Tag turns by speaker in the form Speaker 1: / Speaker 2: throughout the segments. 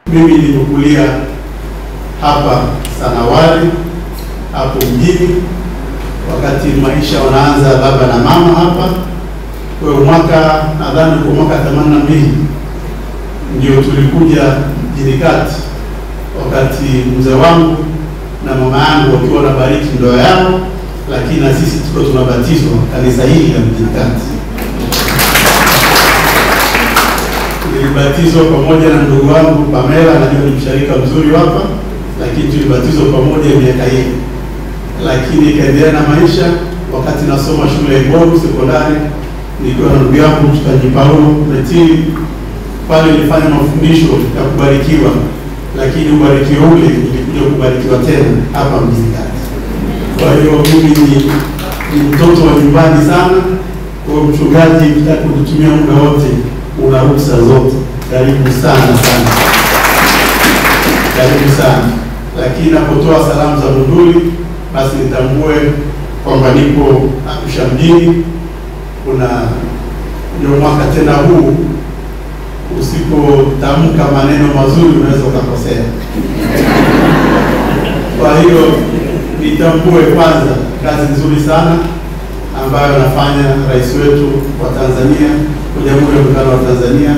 Speaker 1: Mimi nilikulia hapa Sanawari, hapo mjini, wakati maisha wanaanza baba na mama hapa. Kwa mwaka nadhani kwa mwaka 82 ndio tulikuja mjini kati, wakati mzee wangu na mama yangu wakiwa wanabariki ndoa yao, lakini na sisi tuko tunabatizwa kanisa hili la mjini kati. Tulibatizwa pamoja na ndugu wangu Pamela, najua ni msharika mzuri hapa, lakini tulibatizwa pamoja miaka hiyo. Lakini kaendelea na maisha. Wakati nasoma shule ya Iboru sekondari, nilikuwa na ndugu yangu mchungaji Paulo Metili, pale nilifanya mafundisho ya kubarikiwa, lakini ubarikiwa ule nilikuja kubarikiwa tena hapa mjini kati. Kwa hiyo mimi ni mtoto wa nyumbani sana. Kwa mchungaji, nataka kutumia muda wote, una ruhusa zote. Karibu sana sana. Karibu sana. Lakini napotoa salamu za Munduli, basi nitambue kwamba nipo Arusha mjini. Kuna ndio mwaka tena huu, usipotamka maneno mazuri unaweza ukakosea. Kwa hiyo nitambue kwanza kazi nzuri sana ambayo anafanya rais wetu wa Tanzania, kwa Jamhuri ya Muungano wa Tanzania,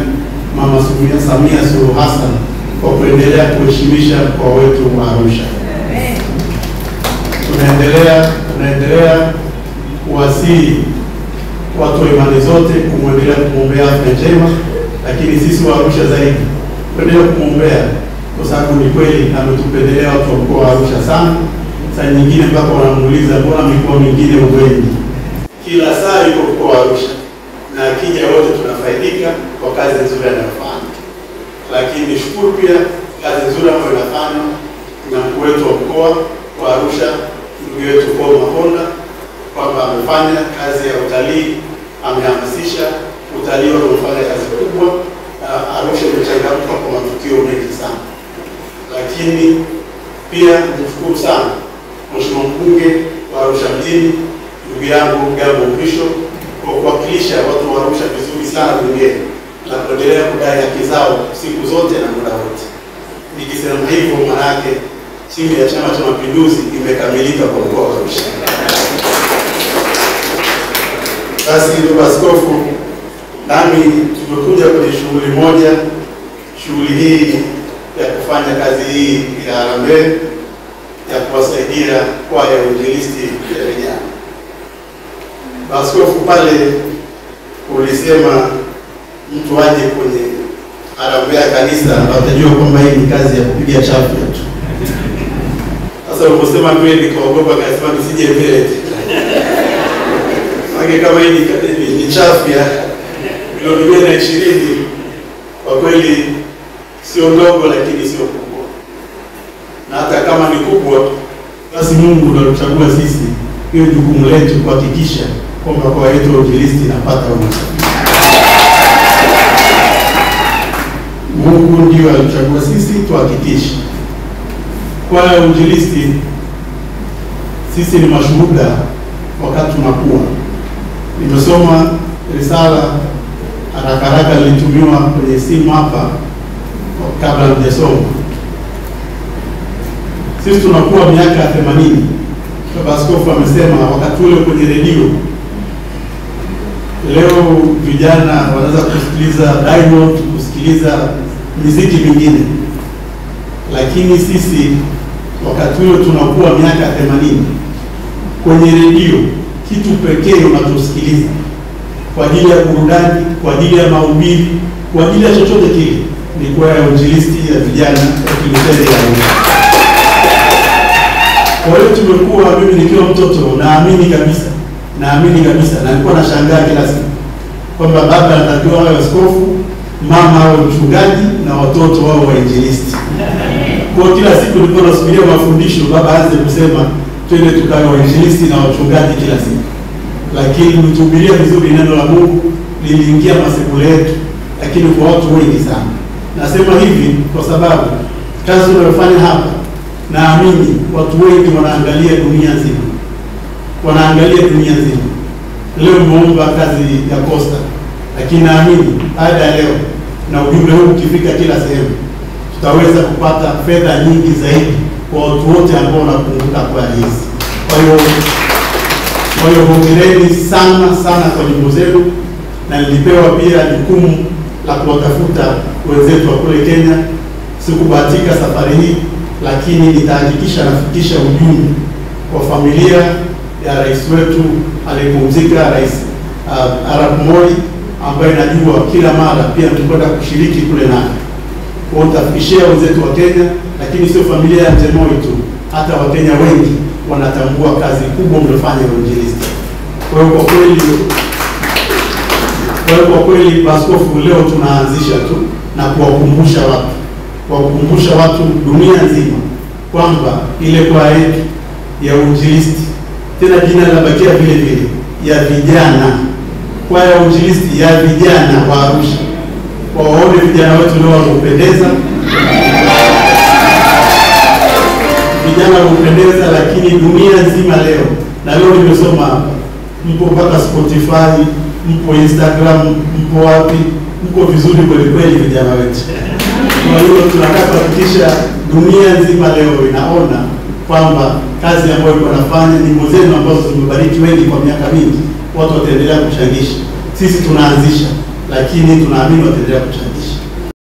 Speaker 1: Mama Samia Suluhu Hassan, kwa kuendelea kuheshimisha mkoa wetu wa Arusha. Tunaendelea kuwasihi watu wa imani zote kumwendelea kumwombea afya njema, lakini sisi wa Arusha zaidi kuendelea kumwombea, kwa sababu ni kweli ametupendelea watu wa mkoa wa Arusha sana. Saa nyingine mpaka wanamuuliza mbona mikoa mingine uwendi. Kila saa yuko mkoa wa Arusha, na akija wote tunafaidika kwa kazi nzuri anayofanya. Lakini nishukuru pia kazi nzuri ambayo inafanywa na mkuu wetu wa mkoa wa Arusha, ndugu yetu Paul Makonda, kwamba amefanya kazi ya utalii, amehamasisha utalii, wanaofanya kazi kubwa. Arusha imechangamka kwa matukio mengi sana. Lakini pia nishukuru sana Mheshimiwa mbunge wa Arusha mjini, ndugu yangu Gambo Mrisho, kwa kuwakilisha watu wa Arusha vizuri sana bungeni na kuendelea kudai haki zao siku zote na muda wote. Nikisema hivyo maana yake timu ya Chama cha Mapinduzi imekamilika kwa mkoa wa Arusha. Basi ndugu askofu, nami tumekuja kwenye shughuli moja, shughuli hii ya kufanya kazi hii ya harambee ya kuwasaidia kwaya ya uinjilisti ya vijana. Askofu, pale ulisema mtu aje kwenye harambee ya kanisa watajua kwamba hii ni kazi ya kupiga chafya tu. Sasa uliposema kweli kaogopa, kasema nisije vile. Maana kama hii ni chafya milioni 20, kwa kweli sio ndogo, lakini sio kubwa. Na hata kama ni kubwa, basi Mungu ndiye alichagua sisi. Hiyo jukumu letu kuhakikisha kwamba kwa yetu uinjilisti inapata usafi. Mungu ndiye alichagua sisi tuhakikishe. Kwa uinjilisti sisi ni mashuhuda wakati tunakuwa. Nimesoma risala haraka nilitumiwa kwenye simu hapa kabla hujasoma. Sisi tunakuwa miaka 80. Baba askofu amesema wakati ule kwenye redio. Leo vijana wanaweza kusikiliza Diamond, kusikiliza muziki mingine. Lakini sisi wakati ule tunakuwa miaka 80. Kwenye redio kitu pekee unatusikiliza kwa ajili ya burudani, kwa ajili ya mahubiri, kwa ajili ya chochote kile, ni kwa ya uinjilisti ya vijana wa Kilutheri ya Arusha. Kwa hiyo tumekuwa, mimi nikiwa mtoto naamini kabisa, na nilikuwa nashangaa kila siku kwamba baba anatakiwa awe askofu, mama au mchungaji na watoto wao wainjilisti. Kwa kila siku nilikuwa nasubiria mafundisho baba aanze kusema twende tukawe wainjilisti na wachungaji kila siku. Lakini mtuhubiria vizuri neno la Mungu liliingia masebule yetu, lakini kwa watu wengi sana. Nasema hivi kwa sababu kazi tunayofanya hapa, naamini watu wengi wanaangalia dunia nzima. Wanaangalia dunia nzima. Leo nimeomba kazi ya Costa, lakini naamini baada ya leo na ujumbe huu ukifika kila sehemu, tutaweza kupata fedha nyingi zaidi kwa watu wote ambao wanapunguka kwa hizi. Kwa hiyo hongereni sana sana kwa nyimbo zenu, na nilipewa pia jukumu la kuwatafuta wenzetu wa kule Kenya. Sikubahatika safari hii, lakini nitahakikisha nafikisha ujumbe kwa familia ya rais wetu aliyepumzika, Rais Arap Moi, ambaye najua kila mara pia tukwenda kushiriki kule naye. Kwa nitafikishia wenzetu wa Kenya, lakini sio familia ya Mzee Moi tu, hata Wakenya wengi wanatambua kazi kubwa mlifanya ya uinjilisti. Kwa hiyo kwa kweli Askofu, leo tunaanzisha tu na kuwakumbusha watu dunia nzima kwamba ile kwa yetu ya uinjilisti, tena jina linabakia vile vile, ya vijana, kwa ya uinjilisti ya vijana wa Arusha. Waone vijana wetu leo wanapendeza, vijana wanapendeza, lakini dunia nzima leo, na leo nimesoma hapa, mpo mpaka Spotify, mpo Instagram, mpo wapi, mko vizuri kweli kweli vijana wetu. Kwa hiyo tunataka kuhakikisha dunia nzima leo inaona kwamba kazi ambayo tunafanya, nyimbo zenu ambazo zimebariki wengi kwa miaka mingi, watu wataendelea kuchangisha. Sisi tunaanzisha, lakini tunaamini wataendelea kuchangisha.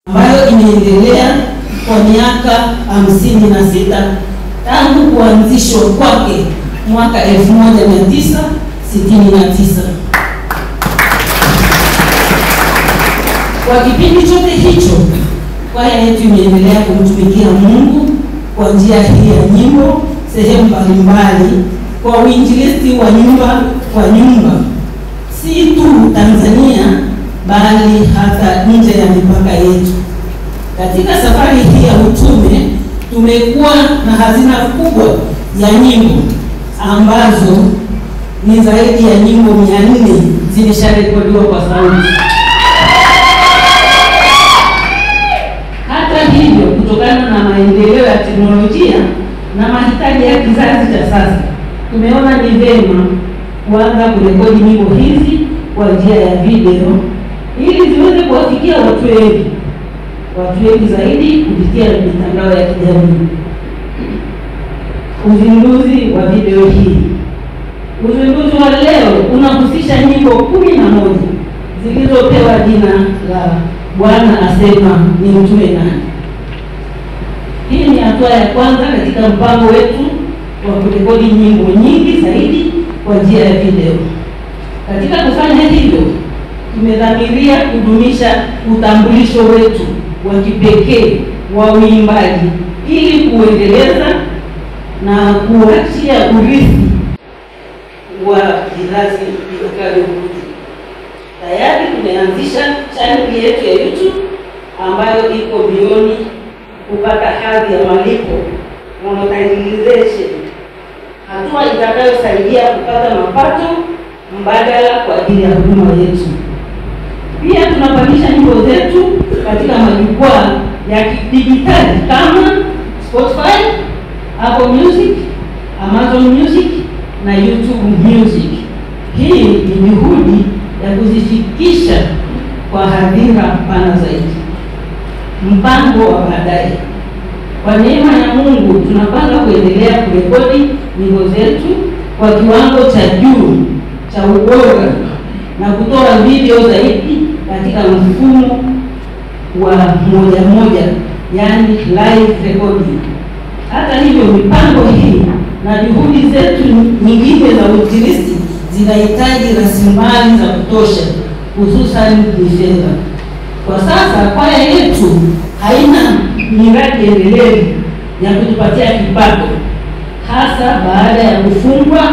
Speaker 2: Ambayo imeendelea kwa miaka 56 tangu kuanzishwa kwake mwaka 1969. Kwa kipindi chote hicho, kwaya yetu imeendelea kumtumikia Mungu kwa njia hii ya nyimbo sehemu mbalimbali, kwa uinjilisti wa nyumba kwa nyumba, si tu Tanzania bali hata nje ya mipaka yetu. Katika safari hii ya utume tumekuwa na hazina kubwa ya nyimbo ambazo ni zaidi ya nyimbo 400 zimesharekodiwa kwa sauti. Hata hivyo, kutokana na maendeleo ya teknolojia na mahitaji ya kizazi cha sasa, tumeona ni vema kuanza kurekodi nyimbo hizi kwa njia ya video ili ziweze kuwafikia watu wengi zaidi kupitia mitandao ya kijamii. Uzinduzi wa video hii. Uzinduzi wa leo unahusisha nyimbo 11 zilizopewa jina la Bwana Asema Ni Mtume Nani. Hii ni hatua ya kwanza katika mpango wetu wa kurekodi nyimbo nyingi zaidi kwa njia ya video. Katika kufanya hivyo, tumedhamiria kudumisha utambulisho wetu wa kipekee wa uimbaji ili kuendeleza na kuachia urithi wa vizazi vitakavyokuja. Tayari tumeanzisha channel yetu ya YouTube ambayo iko mbioni kupata hadhi ya malipo, monetization, hatua itakayosaidia kupata mapato mbadala kwa ajili ya huduma yetu. Pia tunapandisha nyimbo zetu katika majukwaa ya kidijitali kama Spotify, Apple Music, Amazon Music na YouTube Music. Hii ni juhudi ya kuzifikisha kwa hadhira pana zaidi. Mpango wa baadaye. Kwa neema ya Mungu tunapanga kuendelea kurekodi nyimbo zetu kwa kiwango cha juu cha ubora na kutoa video zaidi katika mfumo wa moja, yani live recording. Hata hivyo, mipango hii na juhudi zetu nyingine za uinjilisti zinahitaji rasilimali za kutosha, hususan fedha. Kwa sasa kwaya yetu haina miradi endelevu ya kutupatia kipato, hasa baada ya kufungwa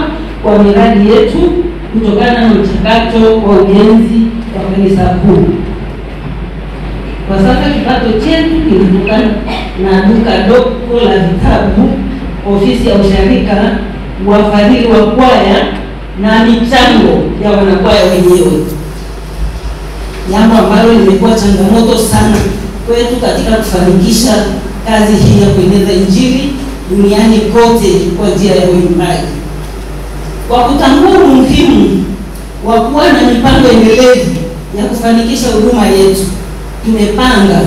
Speaker 2: kwa miradi yetu kutokana na mchakato wa ujenzi wa kanisa kuu. Kwa sasa kipato chetu kinatokana na duka dogo la vitabu, ofisi ya usharika, wafadhili wa kwaya na michango ya wanakwaya wenyewe, jambo ambalo limekuwa changamoto sana kwetu katika kufanikisha kazi hii ya kueneza Injili duniani kote kwa njia ya uimbaji. Kwa kutambua umuhimu wa kuwa na mipango endelevu ya kufanikisha huduma yetu, tumepanga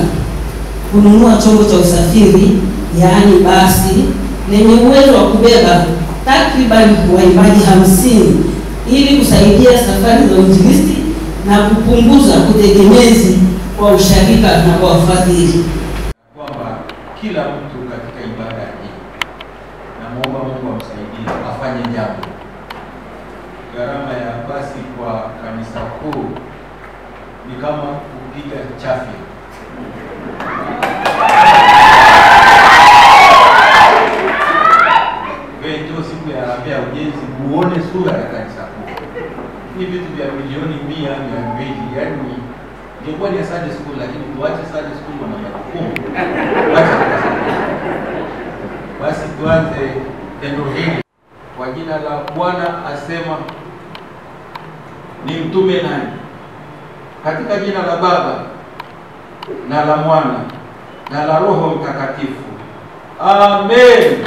Speaker 2: kununua chombo cha usafiri, yaani basi lenye uwezo wa kubeba takriban waimbaji 50 ili kusaidia safari za uinjilisti na kupunguza utegemezi kwa usharika na kwa wafadhili.
Speaker 3: Kwamba kila mtu katika ibada hii, na muomba Mungu amsaidie afanye jambo. Gharama ya basi kwa kanisa kuu ni kama kupiga chafya. Wewe ndio siku ya harambee ya ujenzi muone sura ya kanisa kuu. Ni vitu vya milioni 100, 200, yaani ingekuwa ni Sunday school, lakini tuache Sunday school na majukumu. Basi tuanze tendo hili kwa jina la Bwana. Asema ni mtume nani? Katika jina la Baba na la Mwana na la Roho Mtakatifu. Amen.